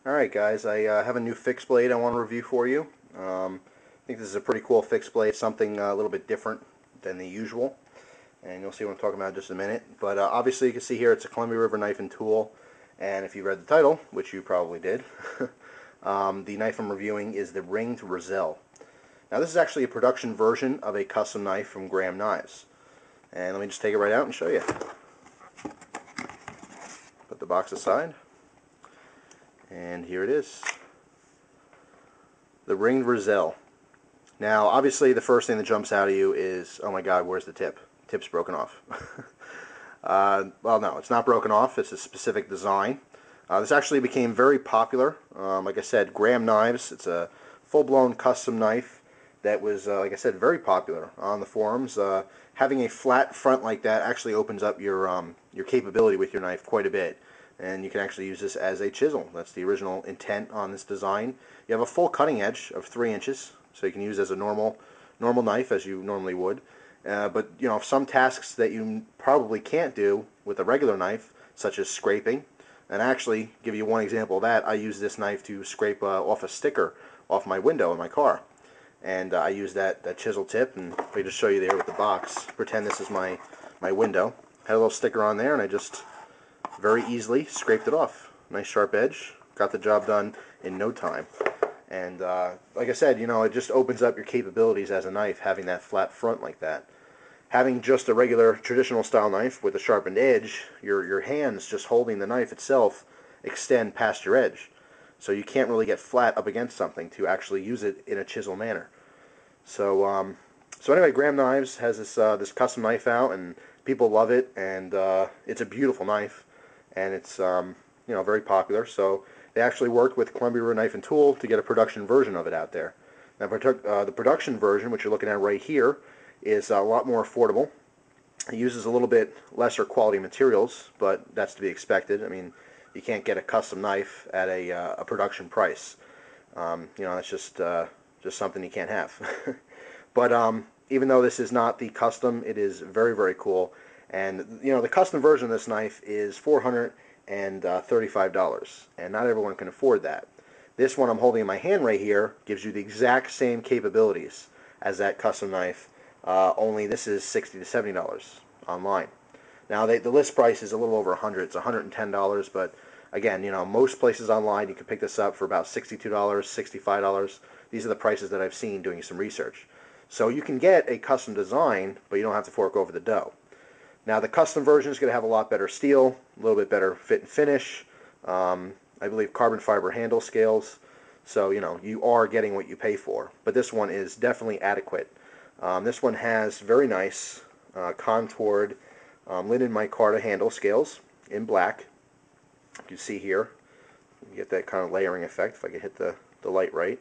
Alright guys, I have a new fixed blade I want to review for you. I think this is a pretty cool fixed blade, something a little bit different than the usual. And you'll see what I'm talking about in just a minute. But obviously you can see here it's a Columbia River knife and tool. And if you read the title, which you probably did, the knife I'm reviewing is the ringed Razel. Now this is actually a production version of a custom knife from Graham Knives. And let me just take it right out and show you. Put the box aside. And here it is. The ringed Razel. Now, obviously, the first thing that jumps out at you is, oh my God, where's the tip? Tip's broken off. Well, no, it's not broken off. It's a specific design. This actually became very popular. Like I said, Graham Knives. It's a full-blown custom knife that was, like I said, very popular on the forums. Having a flat front like that actually opens up your capability with your knife quite a bit. And you can actually use this as a chisel. That's the original intent on this design. You have a full cutting edge of 3 inches, so you can use it as a normal knife as you normally would. But you know, some tasks that you probably can't do with a regular knife, such as scraping, and actually give you one example of that. I use this knife to scrape off a sticker off my window in my car, and I use that chisel tip. And if I just show you there with the box, pretend this is my window. Had a little sticker on there, and I just very easily scraped it off. Nice sharp edge. Got the job done in no time. And like I said, you know, it just opens up your capabilities as a knife, having that flat front like that. Having just a regular traditional style knife with a sharpened edge, your hands just holding the knife itself extend past your edge. So you can't really get flat up against something to actually use it in a chisel manner. So so anyway, Graham Knives has this custom knife out, and people love it, and it's a beautiful knife. And it's you know, very popular. So they actually worked with Columbia River Knife and Tool to get a production version of it out there. Now, the production version, which you're looking at right here, is a lot more affordable. It uses a little bit lesser quality materials, but that's to be expected. I mean, you can't get a custom knife at a production price. You know, that's just something you can't have. But even though this is not the custom, it is very, very cool. And you know, the custom version of this knife is $435, and not everyone can afford that. This one I'm holding in my hand right here gives you the exact same capabilities as that custom knife, only this is $60 to $70 online. Now the list price is a little over $100. It's $110, but again, you know, most places online you can pick this up for about $62, $65. These are the prices that I've seen doing some research. So you can get a custom design, but you don't have to fork over the dough. Now the custom version is going to have a lot better steel, a little bit better fit and finish, I believe carbon fiber handle scales, so you know, you are getting what you pay for. But this one is definitely adequate. This one has very nice contoured linen micarta handle scales in black. You can see here, you get that kind of layering effect if I can hit the light right.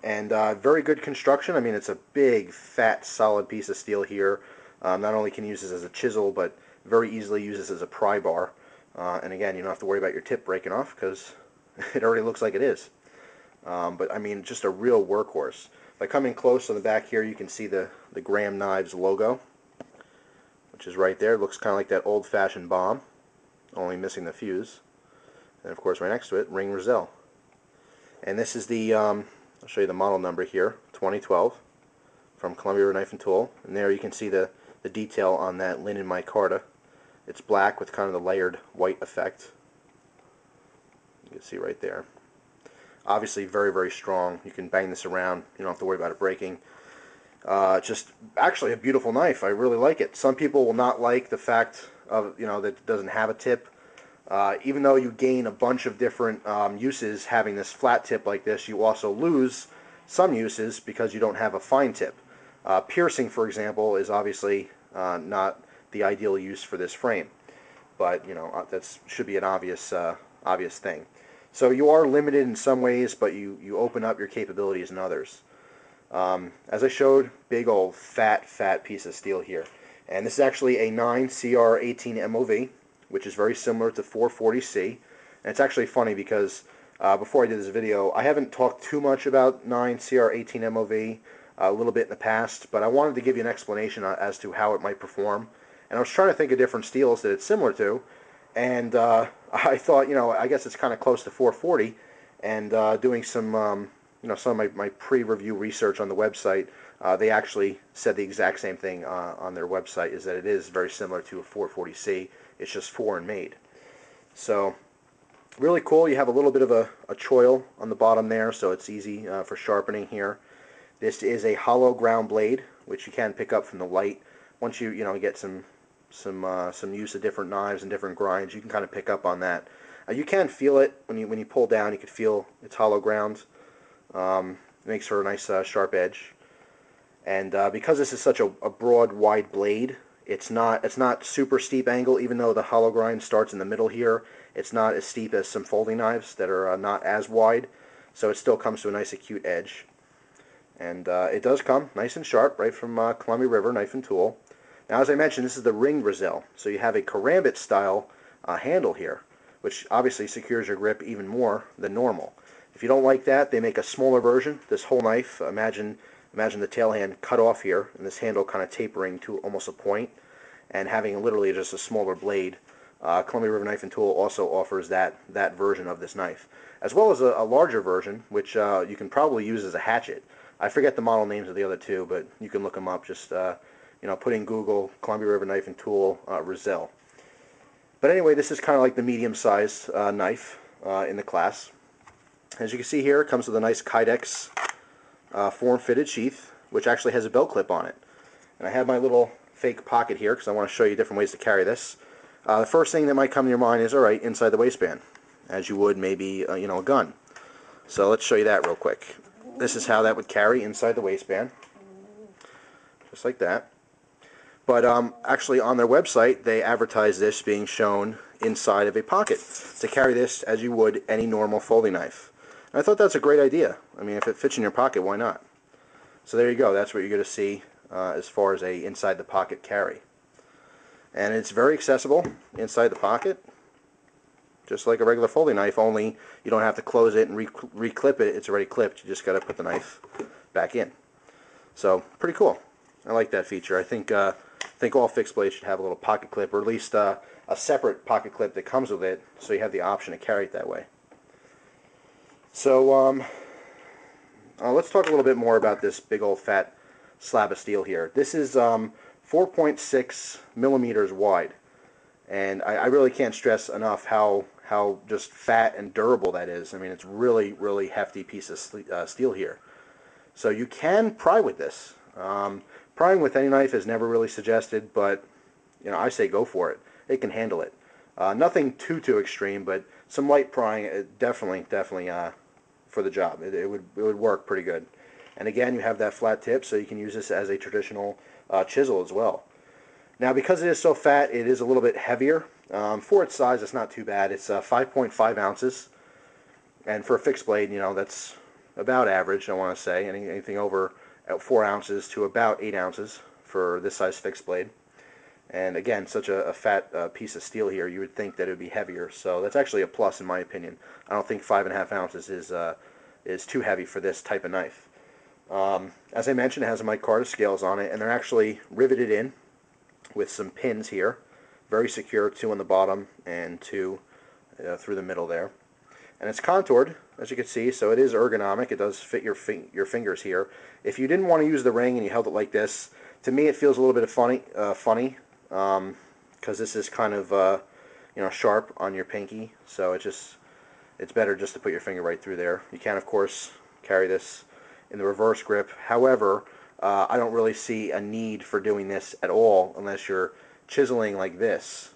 And very good construction. I mean, it's a big, fat, solid piece of steel here. Not only can you use this as a chisel, but very easily use this as a pry bar. And again, you don't have to worry about your tip breaking off because it already looks like it is. But I mean, just a real workhorse. If I come in close on the back here, you can see the Graham Knives logo, which is right there. It looks kind of like that old-fashioned bomb, only missing the fuse. And of course, right next to it, ring Razel. And this is the, I'll show you the model number here, 2012, from Columbia River Knife and Tool. And there you can see the detail on that linen micarta. It's black with kind of the layered white effect. You can see right there. Obviously very, very strong. You can bang this around. You don't have to worry about it breaking. Just actually a beautiful knife. I really like it. Some people will not like the fact of, you know, that it doesn't have a tip. Even though you gain a bunch of different uses having this flat tip like this, you also lose some uses because you don't have a fine tip. Piercing, for example, is obviously not the ideal use for this frame, but you know, that should be an obvious thing. So you are limited in some ways, but you open up your capabilities in others. As I showed, big old fat piece of steel here, and this is actually a 9 CR18 MOV, which is very similar to 440C. And it's actually funny because before I did this video, I haven't talked too much about 9 CR18 MOV. A little bit in the past, but I wanted to give you an explanation as to how it might perform. And I was trying to think of different steels that it's similar to, and I I thought, I guess it's kind of close to 440, and doing some, some of my pre-review research on the website, they actually said the exact same thing on their website, is that it is very similar to a 440C. It's just foreign made. So really cool. You have a little bit of a choil on the bottom there, so it's easy for sharpening here. This is a hollow ground blade, which you can pick up from the light. Once you get some use of different knives and different grinds, you can kind of pick up on that. You can feel it when you pull down. You can feel it's hollow ground. It makes for a nice sharp edge. And because this is such a broad, wide blade, it's not super steep angle. Even though the hollow grind starts in the middle here, it's not as steep as some folding knives that are not as wide. So it still comes to a nice acute edge. And it does come nice and sharp, right from Columbia River Knife and Tool. Now, as I mentioned, this is the ringed Razel, so you have a karambit style handle here, which obviously secures your grip even more than normal. If you don't like that, they make a smaller version. This whole knife, imagine the tail hand cut off here, and this handle kind of tapering to almost a point, and having literally just a smaller blade. Columbia River Knife and Tool also offers that version of this knife, as well as a larger version, which you can probably use as a hatchet. I forget the model names of the other two, but you can look them up. Just put in Google Columbia River Knife and Tool Razel. But anyway, this is kind of like the medium-sized knife in the class. As you can see here, it comes with a nice Kydex form-fitted sheath, which actually has a belt clip on it. And I have my little fake pocket here because I want to show you different ways to carry this. The first thing that might come to your mind is, all right, inside the waistband, as you would maybe a gun. So let's show you that real quick. This is how that would carry inside the waistband, just like that. But actually on their website, they advertise this being shown inside of a pocket to carry this as you would any normal folding knife. And I thought that's a great idea. I mean, if it fits in your pocket, why not? So there you go. That's what you're going to see as far as a inside the pocket carry. And it's very accessible inside the pocket, just like a regular folding knife, only you don't have to close it and re-clip it. It's already clipped. You just got to put the knife back in. So pretty cool. I like that feature. I think all fixed blades should have a little pocket clip, or at least a separate pocket clip that comes with it, so you have the option to carry it that way. So let's talk a little bit more about this big old fat slab of steel here. This is 4.6 millimeters wide, and I really can't stress enough how just fat and durable that is. I mean, it's really, really hefty piece of steel here. So you can pry with this. Prying with any knife is never really suggested, but I say go for it. It can handle it. Nothing too extreme, but some light prying, definitely for the job. It would work pretty good. And again, you have that flat tip, so you can use this as a traditional chisel as well. Now, because it is so fat, it is a little bit heavier. For its size, it's not too bad. It's 5.5 ounces, and for a fixed blade, that's about average. I want to say anything over 4 ounces to about 8 ounces for this size fixed blade. And again, such a fat piece of steel here, you would think that it would be heavier. So that's actually a plus in my opinion. I don't think 5.5 ounces is too heavy for this type of knife. As I mentioned, it has a micarta scales on it, and they're actually riveted in with some pins here. Very secure, 2 on the bottom and 2 through the middle there. And it's contoured, as you can see, so it is ergonomic. It does fit your fingers here. If you didn't want to use the ring and you held it like this, to me it feels a little bit funny, because this is kind of sharp on your pinky. So it's better just to put your finger right through there. You can, of course, carry this in the reverse grip. However, I don't really see a need for doing this at all unless you're chiseling like this.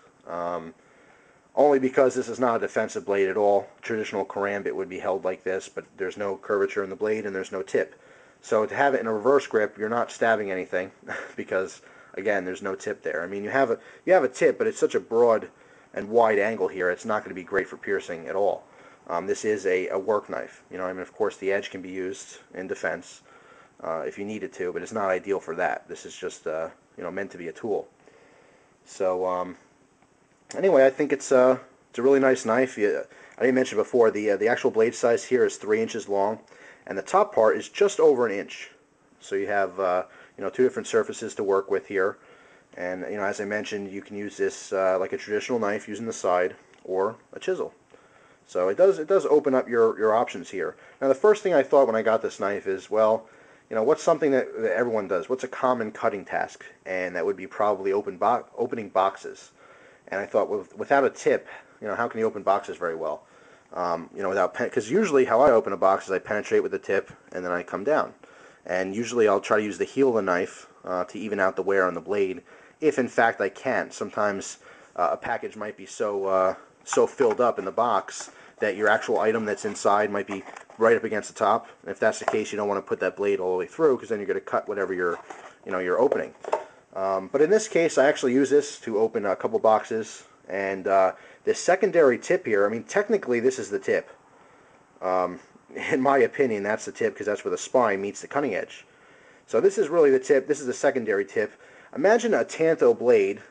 Only because this is not a defensive blade at all. Traditional karambit would be held like this, but there's no curvature in the blade and there's no tip. So to have it in a reverse grip, you're not stabbing anything because, again, there's no tip there. I mean, you have a tip, but it's such a broad and wide angle here, it's not going to be great for piercing at all. This is a work knife. I mean, of course, the edge can be used in defense if you needed to, but it's not ideal for that. This is just meant to be a tool. So anyway, I think it's a really nice knife. I didn't mention before, the actual blade size here is 3 inches long, and the top part is just over an inch. So you have 2 different surfaces to work with here, and as I mentioned, you can use this like a traditional knife using the side, or a chisel. So it does open up your options here. Now the first thing I thought when I got this knife is, well, what's something that everyone does? What's a common cutting task? And that would be probably opening boxes. And I thought, without a tip, how can you open boxes very well? Because usually how I open a box is I penetrate with the tip and then I come down. And usually I'll try to use the heel of the knife to even out the wear on the blade, if in fact I can. Sometimes a package might be so filled up in the box that your actual item that's inside might be right up against the top. And if that's the case, you don't want to put that blade all the way through, because then you're going to cut whatever you're opening. But in this case, I actually use this to open a couple boxes. And this secondary tip here, I mean, technically this is the tip. In my opinion, that's the tip, because that's where the spine meets the cutting edge. So this is really the tip. This is the secondary tip. Imagine a Tanto blade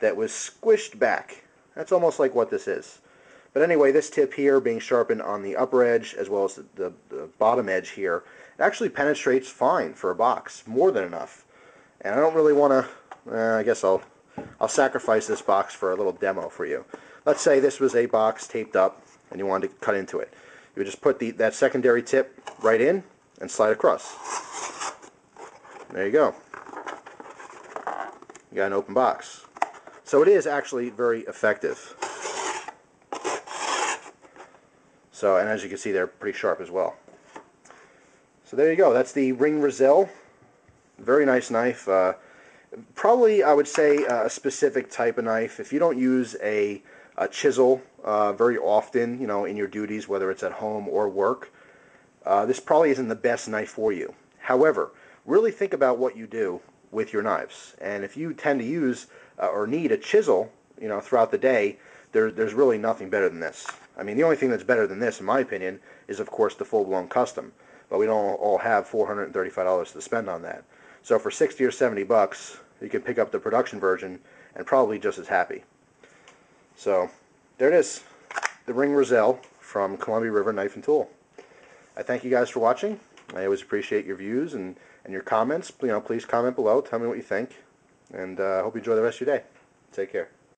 that was squished back. That's almost like what this is. But anyway, this tip here being sharpened on the upper edge as well as the bottom edge here, it actually penetrates fine for a box, more than enough. And I don't really want to, I guess I'll sacrifice this box for a little demo for you. Let's say this was a box taped up and you wanted to cut into it. You would just put that secondary tip right in and slide across. There you go. You got an open box. So it is actually very effective. So, and as you can see, they're pretty sharp as well. So there you go. That's the Ring Razel. Very nice knife. Probably, I would say, a specific type of knife. If you don't use a chisel very often, in your duties, whether it's at home or work, this probably isn't the best knife for you. However, really think about what you do with your knives. And if you tend to use or need a chisel, throughout the day, there's really nothing better than this. I mean, the only thing that's better than this, in my opinion, is of course the full-blown custom. But we don't all have $435 to spend on that. So for 60 or 70 bucks, you can pick up the production version and probably just as happy. So there it is, the Ring Razel from Columbia River Knife and Tool. I thank you guys for watching. I always appreciate your views and your comments. Please comment below. Tell me what you think. And I hope you enjoy the rest of your day. Take care.